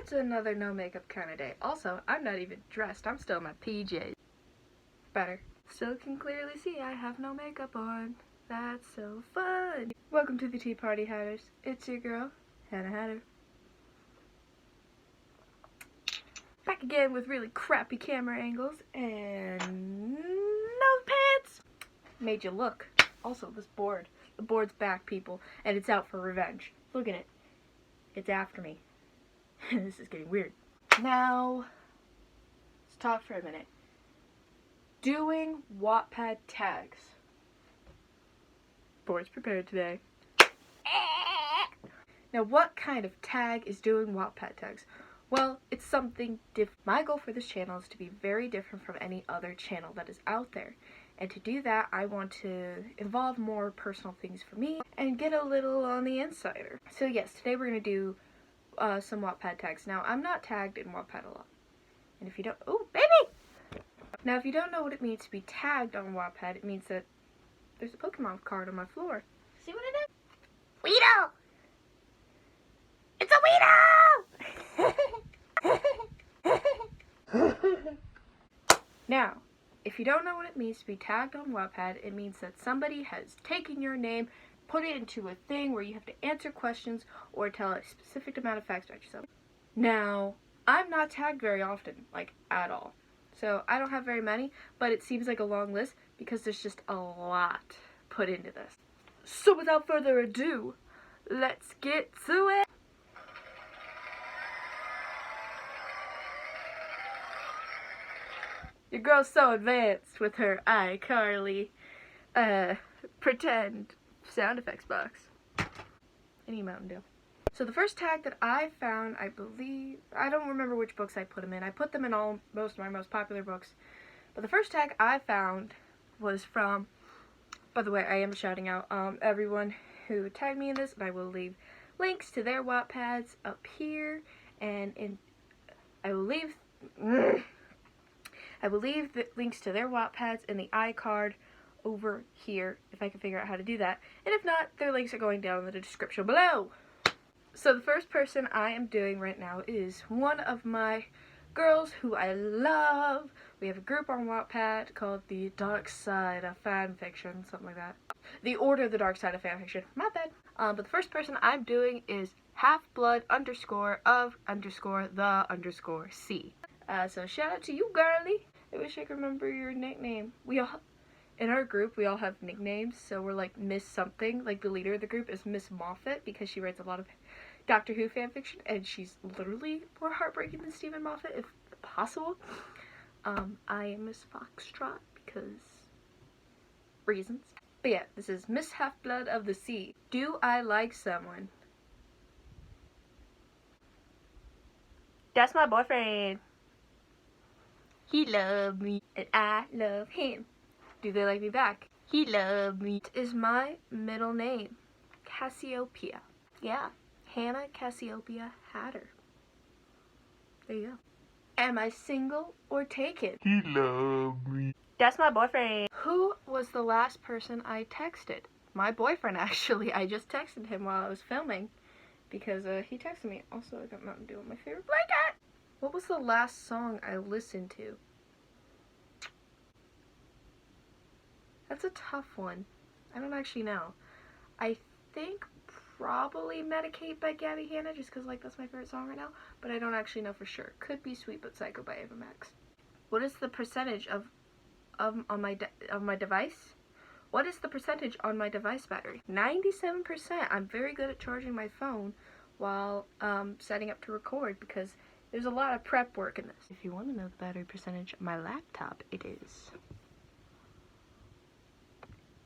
It's another no makeup kind of day. Also, I'm not even dressed. I'm still in my PJs. Better. Still can clearly see I have no makeup on. That's so fun. Welcome to the Tea Party Hatters. It's your girl, Hannah Hatter. Back again with really crappy camera angles and nose pants. Made you look. Also, this board. The board's back, people, and it's out for revenge. Look at it. It's after me. This is getting weird. Now, let's talk for a minute. Doing Wattpad tags. Board's prepared today. Now, what kind of tag is doing Wattpad tags? Well, it's something different. My goal for this channel is to be very different from any other channel that is out there. And to do that, I want to involve more personal things for me and get a little on the insider. So yes, today we're going to do some Wattpad tags. Now, I'm not tagged in Wattpad a lot. And if you don't, oh, baby! Now, if you don't know what it means to be tagged on Wattpad, it means that there's a Pokemon card on my floor. See what it is? Weedle! It's a Weedle! Now, if you don't know what it means to be tagged on Wattpad, it means that somebody has taken your name, put it into a thing where you have to answer questions or tell a specific amount of facts about yourself. Now, I'm not tagged very often, like, at all. So, I don't have very many, but it seems like a long list because there's just a lot put into this. So, without further ado, let's get to it! Your girl's so advanced with her iCarly, pretend sound effects box. Any Mountain Dew. So the first tag that I found, I believe, I don't remember which books I put them in. I put them in most of my most popular books. But the first tag I found was from, by the way, I am shouting out everyone who tagged me in this, and I will leave links to their Wattpads up here, and I will leave the links to their Wattpads in the iCard over here, if I can figure out how to do that. And if not, their links are going down in the description below. So the first person I am doing right now is one of my girls who I love. We have a group on Wattpad called the Dark Side of Fanfiction, something like that. The Order of the Dark Side of Fanfiction, my bad. But the first person I'm doing is half-blood _of_the_c. So shout out to you, girly. I wish I could remember your nickname. In our group, we all have nicknames, so we're like Miss something. Like the leader of the group is Miss Moffat because she writes a lot of Doctor Who fanfiction, and she's literally more heartbreaking than Stephen Moffat, if possible. I am Miss Foxtrot because reasons. But yeah, this is Miss Half-Blood of the Sea. Do I like someone? That's my boyfriend. He loved me, and I love him. Do they like me back? He loved me. It is my middle name, Cassiopeia. Yeah, Hannah Cassiopeia Hatter. There you go. Am I single or taken? He loved me. That's my boyfriend. Who was the last person I texted? My boyfriend, actually. I just texted him while I was filming because he texted me. Also, I got Mountain Dew on my favorite blanket. What was the last song I listened to? That's a tough one. I don't actually know. I think probably Medicate by Gabby Hanna, just because like that's my favorite song right now, but I don't actually know for sure. Could be Sweet But Psycho by Ava Max. What is the percentage on my device? What is the percentage on my device battery? 97%. I'm very good at charging my phone while setting up to record because there's a lot of prep work in this. If you want to know the battery percentage of my laptop, it is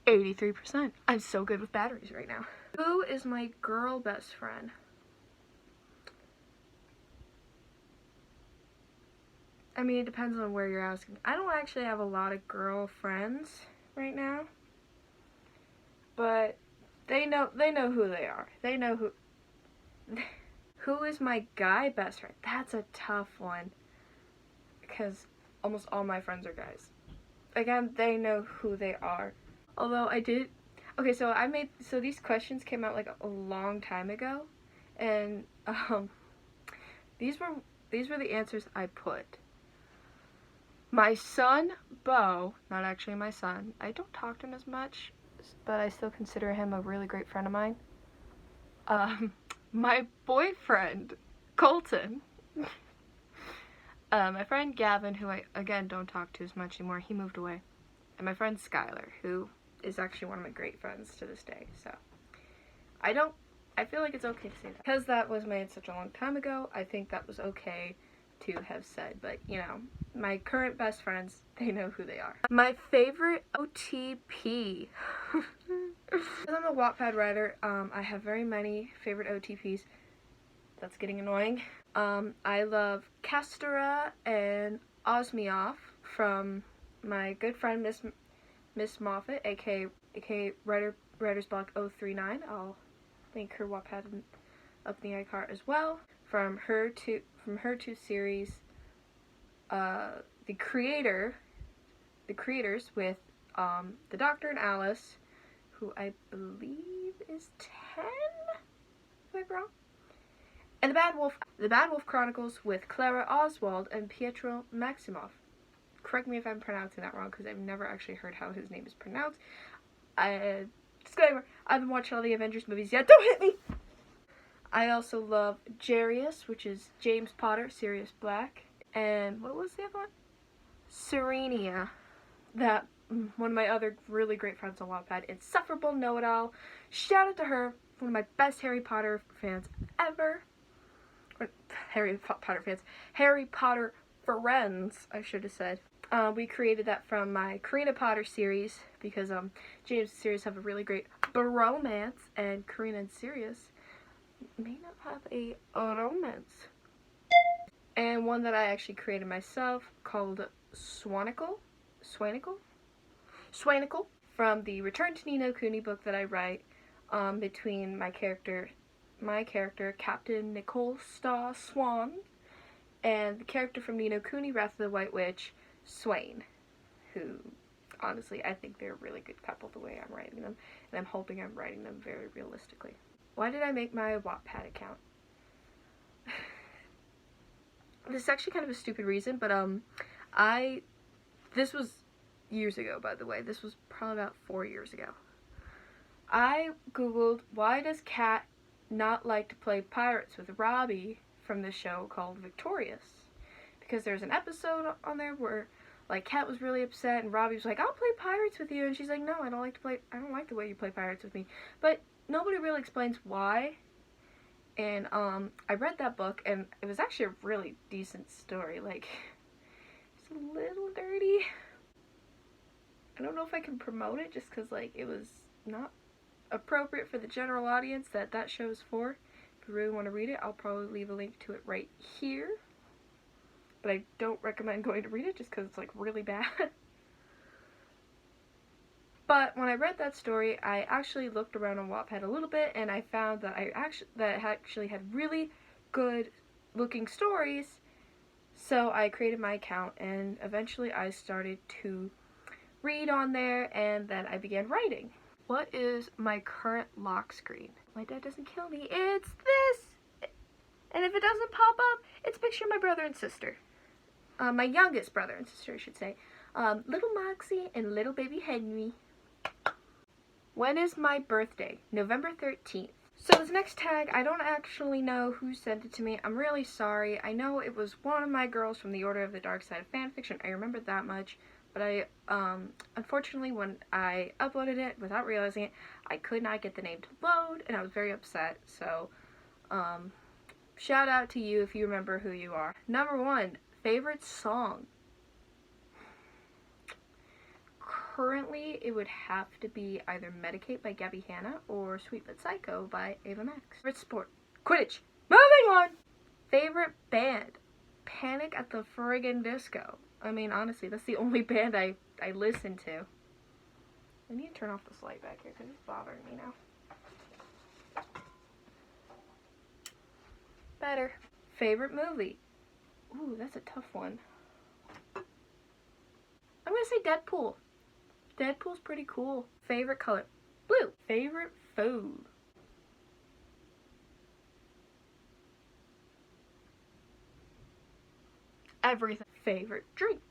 83%. I'm so good with batteries right now. Who is my girl best friend? I mean, it depends on where you're asking. I don't actually have a lot of girl friends right now, but they know who they are. They know who. Who is my guy best friend? That's a tough one because almost all my friends are guys. Again, they know who they are. Although I did. Okay, so these questions came out like a long time ago, and these were the answers I put. My son, Bo, not actually my son. I don't talk to him as much, but I still consider him a really great friend of mine. My boyfriend, Colton. My friend Gavin, who I, again, don't talk to as much anymore. He moved away. And my friend Skylar, who is actually one of my great friends to this day. So, I feel like it's okay to say that. Because that was made such a long time ago, I think that was okay to have said. But, you know, my current best friends, they know who they are. My favorite OTP. I'm a Wattpad writer. I have very many favorite OTPs. That's getting annoying. I love Castora and Osmioff from my good friend Miss Moffat, aka Writer's Block 039. I'll link her Wattpad up in the iCard as well. From her two series, the creators with the Doctor and Alice, who I believe is 10. Am I wrong? And the Bad Wolf Chronicles with Clara Oswald and Pietro Maximoff. Correct me if I'm pronouncing that wrong, because I've never actually heard how his name is pronounced. Disclaimer, I haven't watched all the Avengers movies yet. Don't hit me! I also love Jarius, which is James Potter, Sirius Black. And what was the other one? Serenia. That, one of my other really great friends on Wattpad. Insufferable Know-It-All. Shout out to her, one of my best Harry Potter fans ever. Harry Potter friends, I should have said. We created that from my Karina Potter series, because James and Sirius have a really great bromance, and Karina and Sirius may not have a romance. And one that I actually created myself called Swanicle, from the Return to Ni no Kuni book that I write between my character, Captain Nicole Star Swan, and the character from Ni no Kuni, Wrath of the White Witch, Swain, who, honestly, I think they're a really good couple the way I'm writing them, and I'm hoping I'm writing them very realistically. Why did I make my Wattpad account? This is actually kind of a stupid reason, but this was years ago, by the way. This was probably about 4 years ago. I googled, why does Kat not like to play pirates with Robbie from the show called Victorious? Because there's an episode on there where, like, Kat was really upset and Robbie was like, I'll play pirates with you, and she's like, no, I don't like the way you play pirates with me. But nobody really explains why. And I read that book, and it was actually a really decent story. Like, it's a little dirty. I don't know if I can promote it just because, like, it was not appropriate for the general audience that show is for. If you really want to read it, I'll probably leave a link to it right here. But I don't recommend going to read it just because it's, like, really bad. But when I read that story, I actually looked around on Wattpad a little bit, and I found that it actually had really good looking stories. So I created my account, and eventually I started to read on there, and then I began writing. What is my current lock screen? My dad doesn't kill me. It's this! And if it doesn't pop up, it's a picture of my brother and sister. My youngest brother and sister, I should say. Little Moxie and little baby Henry. When is my birthday? November 13th. So this next tag, I don't actually know who sent it to me. I'm really sorry. I know it was one of my girls from the Order of the Dark Side of Fanfiction. I remember that much. But I, unfortunately, when I uploaded it without realizing it, I could not get the name to load, and I was very upset. So, shout out to you if you remember who you are. Number 1, favorite song. Currently, it would have to be either Medicate by Gabby Hanna or Sweet But Psycho by Ava Max. Favorite sport. Quidditch. Moving on! Favorite band. Panic at the Friggin' Disco. I mean, honestly, that's the only band I listen to. I need to turn off this light back here because it's bothering me now. Better. Favorite movie. Ooh, that's a tough one. I'm gonna say Deadpool. Deadpool's pretty cool. Favorite color. Blue. Favorite food. everything. Favorite drink.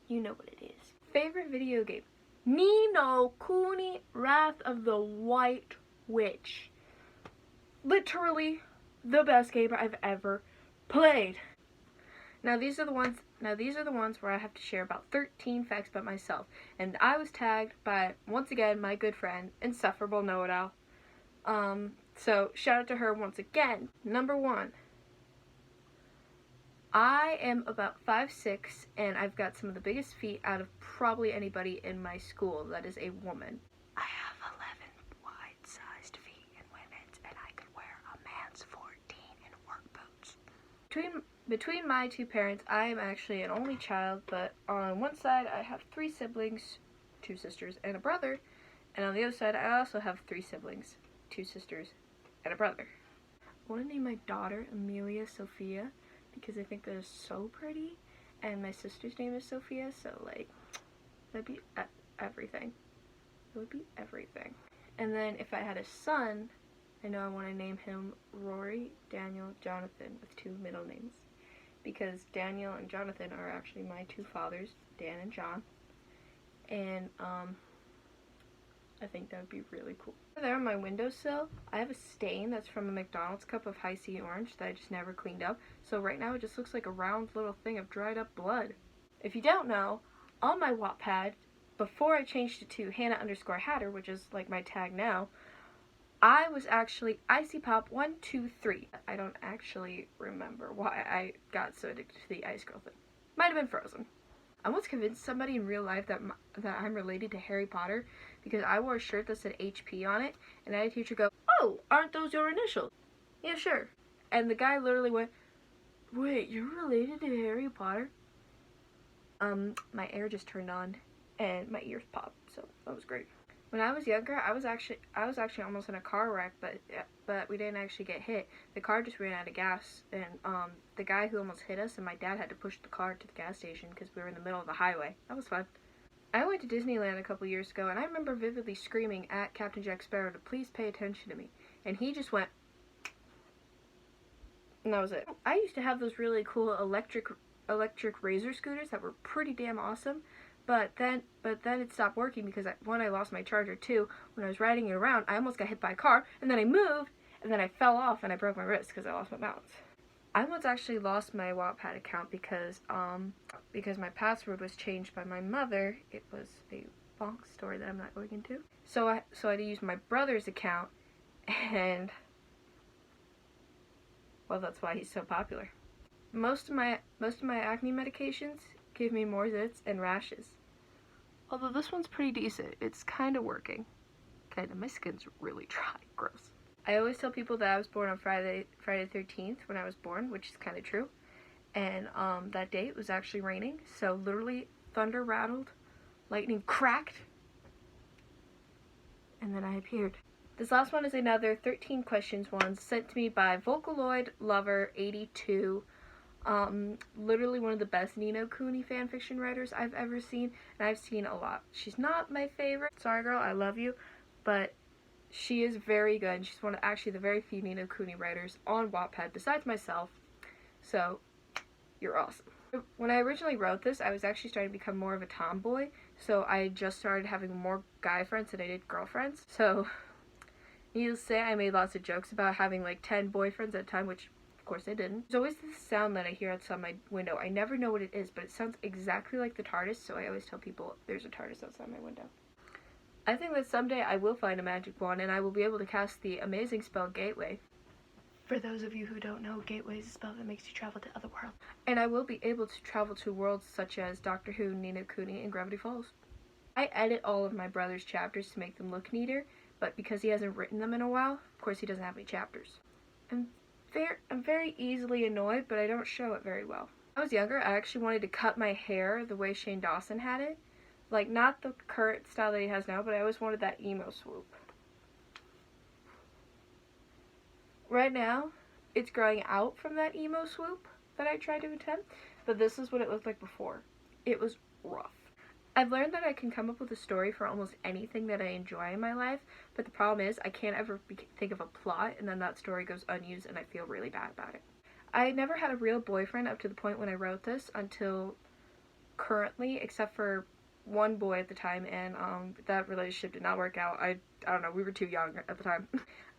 You know what it is. Favorite video game. Ni no Kuni Wrath of the White Witch. Literally the best game I've ever played. Now these are the ones where I have to share about 13 facts about myself. And I was tagged by, once again, my good friend, Insufferable Know-It-All. So shout out to her once again. Number 1. I am about 5'6", and I've got some of the biggest feet out of probably anybody in my school that is a woman. I have 11 wide-sized feet in women's, and I could wear a man's 14 in work boots. Between my two parents, I am actually an only child, but on one side I have 3 siblings, 2 sisters, and a brother, and on the other side I also have 3 siblings, 2 sisters, and a brother. I want to name my daughter Amelia Sophia, because I think they're so pretty, and my sister's name is Sophia, so like, that'd be everything. It would be everything. And then if I had a son, I know I want to name him Rory Daniel Jonathan with 2 middle names, because Daniel and Jonathan are actually my 2 fathers, Dan and John, and I think that would be really cool. There on my windowsill, I have a stain that's from a McDonald's cup of High C orange that I just never cleaned up. So right now it just looks like a round little thing of dried up blood. If you don't know, on my Wattpad, before I changed it to Hannah_Hatter, which is like my tag now, I was actually Icy Pop 123. I don't actually remember why I got so addicted to the Ice Girl thing. Might have been Frozen. I once convinced somebody in real life that I'm related to Harry Potter because I wore a shirt that said HP on it, and I had a teacher go, "Oh, aren't those your initials?" "Yeah, sure." And the guy literally went, "Wait, you're related to Harry Potter?" My air just turned on, and my ears popped, so that was great. When I was younger, I was actually almost in a car wreck, but we didn't actually get hit. The car just ran out of gas, and the guy who almost hit us and my dad had to push the car to the gas station because we were in the middle of the highway. That was fun. I went to Disneyland a couple years ago, and I remember vividly screaming at Captain Jack Sparrow to please pay attention to me, and he just went, and that was it. I used to have those really cool electric razor scooters that were pretty damn awesome. But then it stopped working because I lost my charger. 2, when I was riding it around, I almost got hit by a car, and then I moved, and then I fell off and I broke my wrist because I lost my balance. I once actually lost my Wattpad account because my password was changed by my mother. It was a long story that I'm not going into. So I had to use my brother's account, and well, that's why he's so popular. Most of my acne medications give me more zits and rashes. Although this one's pretty decent. It's kind of working. Kinda. My skin's really dry. Gross. I always tell people that I was born on Friday the 13th when I was born, which is kind of true. And that day it was actually raining, so literally thunder rattled, lightning cracked, and then I appeared. This last one is another 13 questions one sent to me by Vocaloid Lover 82. Literally one of the best Ni no Kuni fanfiction writers I've ever seen, and I've seen a lot. She's not my favorite. Sorry girl, I love you, but she is very good. She's one of actually the very few Ni no Kuni writers on Wattpad besides myself, so you're awesome. When I originally wrote this, I was actually starting to become more of a tomboy, so I just started having more guy friends than I did girlfriends. So needless to say, I made lots of jokes about having like 10 boyfriends at a time, which of course I didn't. There's always this sound that I hear outside my window. I never know what it is, but it sounds exactly like the TARDIS, so I always tell people there's a TARDIS outside my window. I think that someday I will find a magic wand and I will be able to cast the amazing spell Gateway. For those of you who don't know, Gateway is a spell that makes you travel to other worlds. And I will be able to travel to worlds such as Doctor Who, Ni no Kuni, and Gravity Falls. I edit all of my brother's chapters to make them look neater, but because he hasn't written them in a while, of course he doesn't have any chapters. I'm very easily annoyed, but I don't show it very well. When I was younger, I actually wanted to cut my hair the way Shane Dawson had it. Like, not the current style that he has now, but I always wanted that emo swoop. Right now, it's growing out from that emo swoop that I tried to attempt, but this is what it looked like before. It was rough. I've learned that I can come up with a story for almost anything that I enjoy in my life, but the problem is I can't ever think of a plot and then that story goes unused and I feel really bad about it. I never had a real boyfriend up to the point when I wrote this until currently, except for one boy at the time, and that relationship did not work out. I don't know, we were too young at the time.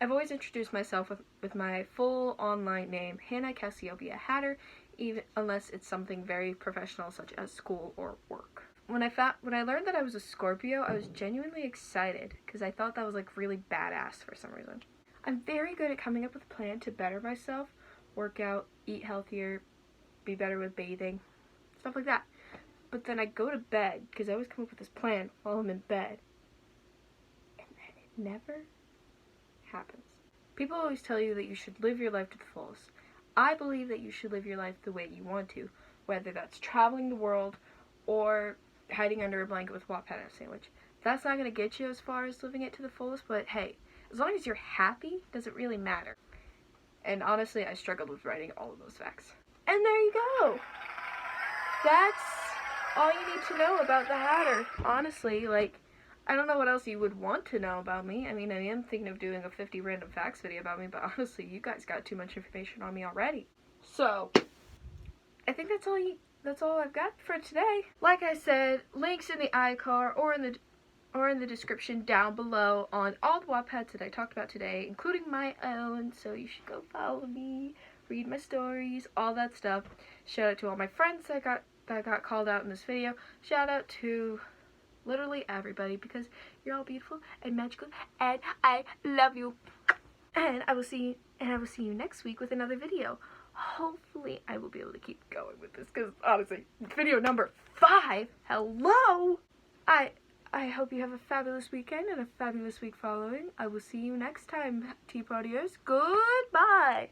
I've always introduced myself with my full online name, Hannah Cassiopeia Hatter, even unless it's something very professional such as school or work. When I learned that I was a Scorpio, I was genuinely excited because I thought that was like really badass for some reason. I'm very good at coming up with a plan to better myself, work out, eat healthier, be better with bathing, stuff like that. But then I go to bed, because I always come up with this plan while I'm in bed, and then it never happens. People always tell you that you should live your life to the fullest. I believe that you should live your life the way you want to, whether that's traveling the world or hiding under a blanket with Wattpad and a sandwich. That's not going to get you as far as living it to the fullest, but hey, as long as you're happy, does it really matter? And honestly, I struggled with writing all of those facts. And there you go! That's all you need to know about the Hatter. Honestly, like, I don't know what else you would want to know about me. I mean, I am thinking of doing a 50 random facts video about me, but honestly, you guys got too much information on me already. So, I think that's all I've got for today. Like I said, links in the iCard or in the description down below on all the Wattpads that I talked about today, including my own, so you should go follow me, read my stories, all that stuff. Shout out to all my friends that got called out in this video. Shout out to literally everybody because you're all beautiful and magical and I love you. And I will see you next week with another video. Hopefully I will be able to keep going with this because honestly, video number 5, hello! I hope you have a fabulous weekend and a fabulous week following. I will see you next time, Tea Partiers. Goodbye!